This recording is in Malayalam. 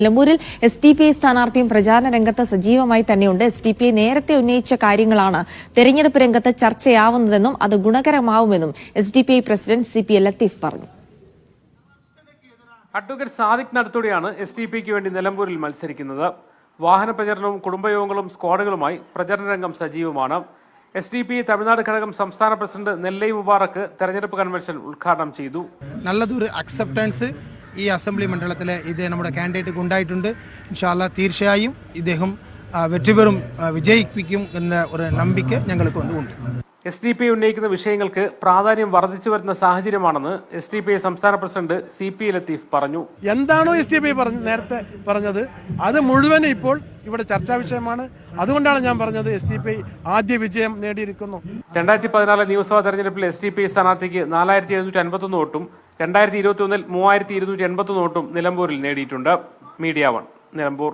നിലമ്പൂരിൽ SDPI സ്ഥാനാർത്ഥിയും പ്രചാരണ രംഗത്ത് സജീവമായി തന്നെയുണ്ട്. SDPI നേരത്തെ ഉന്നയിച്ച കാര്യങ്ങളാണ് തെരഞ്ഞെടുപ്പ് രംഗത്ത് ചർച്ചയാവുന്നതെന്നും അത് ഗുണകരമാവുമെന്നും SDPI പ്രസിഡന്റ് CP ലത്തീഫ് പറഞ്ഞു. അഡ്വക്കേറ്റ് സാദിഖ് നടത്തോടെയാണ് SDPIക്ക് വേണ്ടി നിലമ്പൂരിൽ മത്സരിക്കുന്നത്. വാഹന പ്രചരണവും കുടുംബയോഗങ്ങളും സ്ക്വാഡുകളുമായി പ്രചരണ രംഗം സജീവമാണ്. SDPI തമിഴ്നാട് ഘടകം സംസ്ഥാന പ്രസിഡന്റ് നെല്ലൈ മുബാറക്ക് തെരഞ്ഞെടുപ്പ് കൺവെൻഷൻ ഉദ്ഘാടനം ചെയ്തു. നല്ലതൊരു അക്സെപ്റ്റൻസ് ഈ അസംബ്ലി മണ്ഡലത്തിലെ നമ്മുടെ കാൻഡിഡേറ്റ് ഉണ്ടായിട്ടുണ്ട്. ഇൻഷാ അല്ലാഹ് തീർച്ചയായും ഇദ്ദേഹം വെற்றிപെറും വിജയിപ്പിക്കും എന്ന ഒരു നമ്പിക്ക ഞങ്ങൾക്ക് ഉണ്ട്. SDPI ഉന്നയിക്കുന്ന വിഷയങ്ങൾക്ക് പ്രാധാന്യം വർദ്ധിച്ചു വരുന്ന സാഹചര്യമാണെന്ന് SDPI സംസ്ഥാന പ്രസിഡന്റ് CP ലത്തീഫ് പറഞ്ഞു. എന്താണോ SDPI നേരത്തെ പറഞ്ഞത് അത് മുഴുവനും ഇപ്പോൾ ഇവിടെ ചർച്ചാ വിഷയമാണ്. അതുകൊണ്ടാണ് ഞാൻ പറഞ്ഞത് SDPI ആദ്യ വിജയം നേടിയിരിക്കുന്നു. 2014 നിയമസഭാ തെരഞ്ഞെടുപ്പിൽ SDPI സ്ഥാനാർത്ഥിക്ക് 4751 വോട്ടും 2021 3281 വോട്ടും നിലമ്പൂരിൽ നേടിയിട്ടുണ്ട്. മീഡിയ 1 നിലമ്പൂർ.